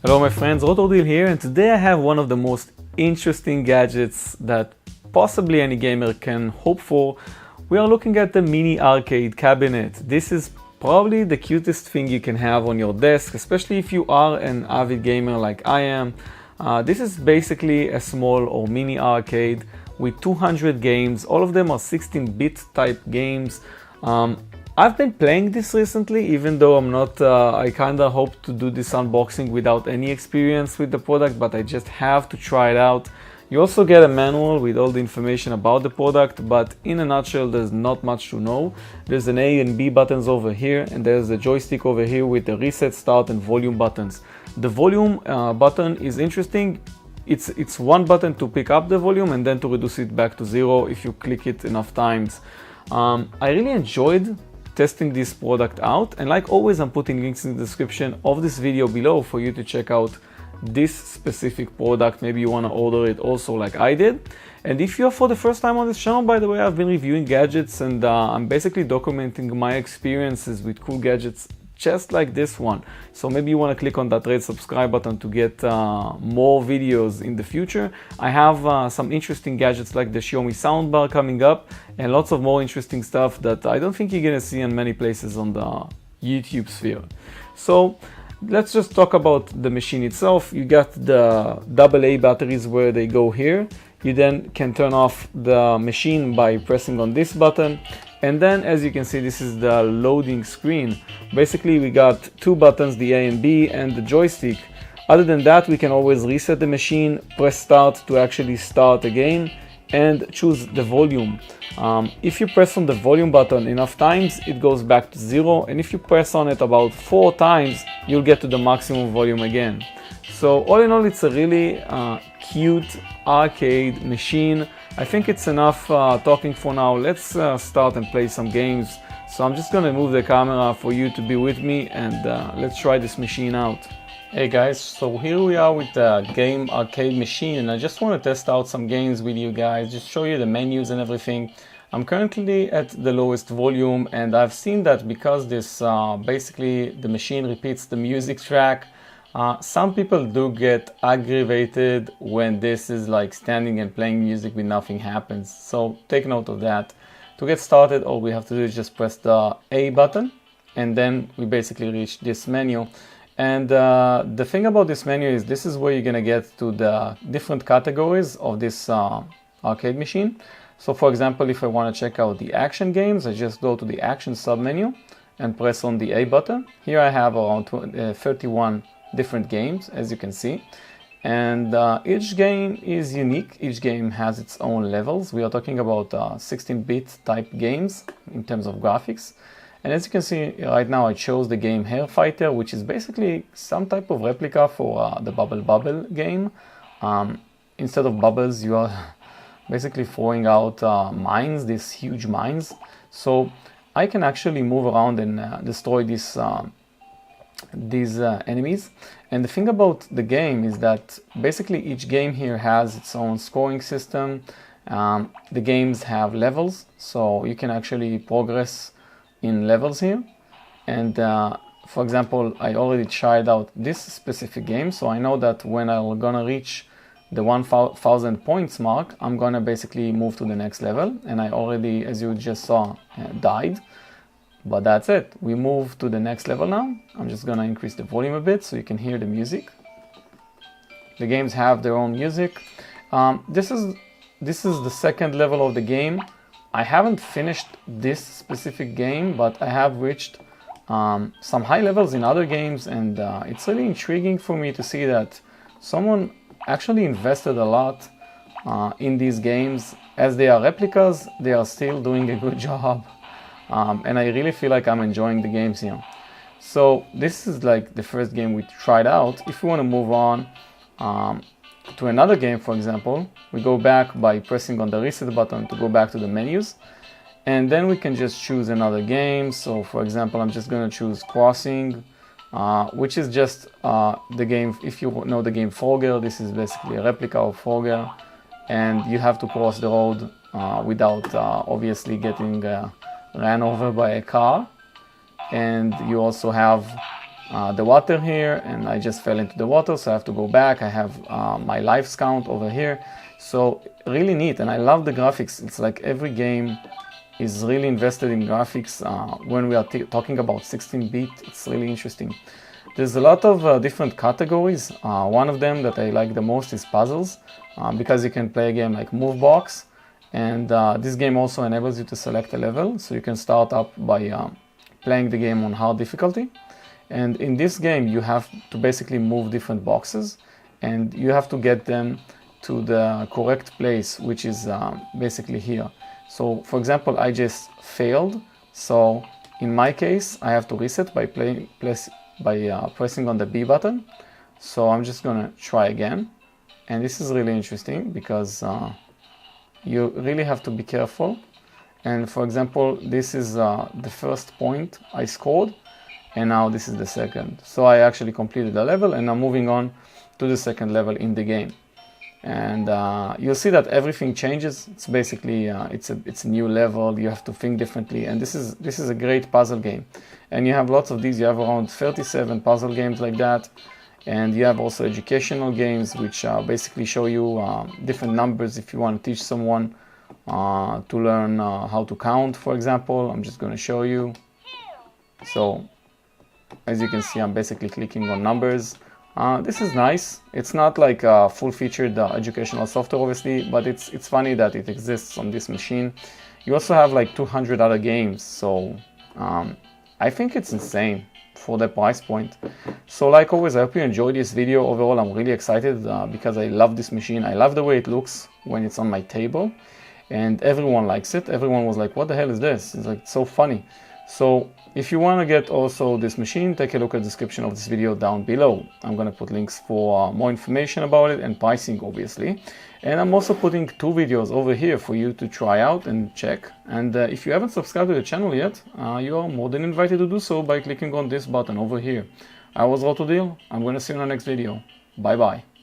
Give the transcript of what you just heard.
Hello my friends, Rotordil here, and today I have one of the most interesting gadgets that possibly any gamer can hope for. We are looking at the mini arcade cabinet. This is probably the cutest thing you can have on your desk, especially if you are an avid gamer like I am. This is basically a small or mini arcade with 200 games. All of them are 16-bit type games. I've been playing this recently, even though I'm not, I kinda hope to do this unboxing without any experience with the product, but I just have to try it out. You also get a manual with all the information about the product, but in a nutshell, there's not much to know. There's an A and B buttons over here, and there's a joystick over here with the reset, start, and volume buttons. The volume button is interesting. It's one button to pick up the volume and then to reduce it back to zero if you click it enough times. I really enjoyed testing this product out, and like always, I'm putting links in the description of this video below for you to check out this specific product. Maybe you want to order it also like I did. And if you're for the first time on this channel, by the way, I've been reviewing gadgets, and I'm basically documenting my experiences with cool gadgets just like this one. So maybe you want to click on that red subscribe button to get more videos in the future. I have some interesting gadgets like the Xiaomi soundbar coming up, and lots of more interesting stuff that I don't think you're gonna see in many places on the YouTube sphere. So let's just talk about the machine itself. You got the AA batteries where they go here. You then can turn off the machine by pressing on this button. And then, as you can see, this is the loading screen. Basically, we got two buttons, the A and B, and the joystick. Other than that, we can always reset the machine, press start to actually start again, and choose the volume. If you press on the volume button enough times, it goes back to zero. And if you press on it about 4 times, you'll get to the maximum volume again. So all in all, it's a really cute arcade machine. I think it's enough talking for now. Let's start and play some games. So I'm just gonna move the camera for you to be with me, and let's try this machine out. Hey guys, so here we are with the game arcade machine, and I just want to test out some games with you guys, just show you the menus and everything. I'm currently at the lowest volume, and I've seen that because this basically the machine repeats the music track. Some people do get aggravated when this is like standing and playing music when nothing happens. So take note of that. To get started, all we have to do is just press the A button, and then we basically reach this menu. And the thing about this menu is this is where you're gonna get to the different categories of this arcade machine. So for example, if I want to check out the action games, I just go to the action submenu and press on the A button. Here I have around 31 different games, as you can see, and each game is unique. Each game has its own levels. We are talking about 16-bit type games in terms of graphics. And as you can see right now, I chose the game Hair Fighter, which is basically some type of replica for the Bubble game. Instead of bubbles, you are basically throwing out mines, these huge mines. So I can actually move around and destroy these enemies. And the thing about the game is that basically each game here has its own scoring system. The games have levels, so you can actually progress in levels here. And for example, I already tried out this specific game, so I know that when I'm gonna reach the 1000 points mark, I'm gonna basically move to the next level. And I already, as you just saw, died. But that's it. We move to the next level now. I'm just gonna increase the volume a bit so you can hear the music. The games have their own music. This is the second level of the game. I haven't finished this specific game, but I have reached some high levels in other games, and it's really intriguing for me to see that someone actually invested a lot in these games. As they are replicas, they are still doing a good job. And I really feel like I'm enjoying the games here. So this is like the first game we tried out. If we want to move on to another game, for example, we go back by pressing on the reset button to go back to the menus, and then we can just choose another game. So for example, I'm just going to choose Crossing, which is just the game. If you know the game Frogger, this is basically a replica of Frogger, and you have to cross the road without obviously getting ran over by a car. And you also have the water here, and I just fell into the water, so I have to go back. I have my lives count over here. So really neat, and I love the graphics. It's like every game is really invested in graphics. When we are talking about 16-bit, it's really interesting. There's a lot of different categories. One of them that I like the most is puzzles, because you can play a game like Move Box, and this game also enables you to select a level, so you can start up by playing the game on hard difficulty. And in this game you have to basically move different boxes, and you have to get them to the correct place, which is basically here. So for example, I just failed, so in my case I have to reset by pressing on the B button. So I'm just gonna try again, and this is really interesting because you really have to be careful. And for example, this is the first point I scored, and now this is the second. So I actually completed the level, and I'm moving on to the second level in the game. And you'll see that everything changes. It's basically it's a new level. You have to think differently, and this is a great puzzle game. And you have lots of these. You have around 37 puzzle games like that, and you have also educational games which basically show you different numbers if you want to teach someone to learn how to count, for example. I'm just going to show you. So as you can see, I'm basically clicking on numbers. This is nice. It's not like a full-featured educational software, obviously, but it's funny that it exists on this machine. You also have like 200 other games, so I think it's insane for the price point. So like always, I hope you enjoyed this video. Overall, I'm really excited because I love this machine. I love the way it looks when it's on my table, and everyone likes it. Everyone was like, what the hell is this? It's like so funny. So if you want to get also this machine, take a look at the description of this video down below. I'm going to put links for more information about it and pricing, obviously. And I'm also putting 2 videos over here for you to try out and check. And if you haven't subscribed to the channel yet, you are more than invited to do so by clicking on this button over here. I was Deal. I'm going to see you in the next video. Bye bye.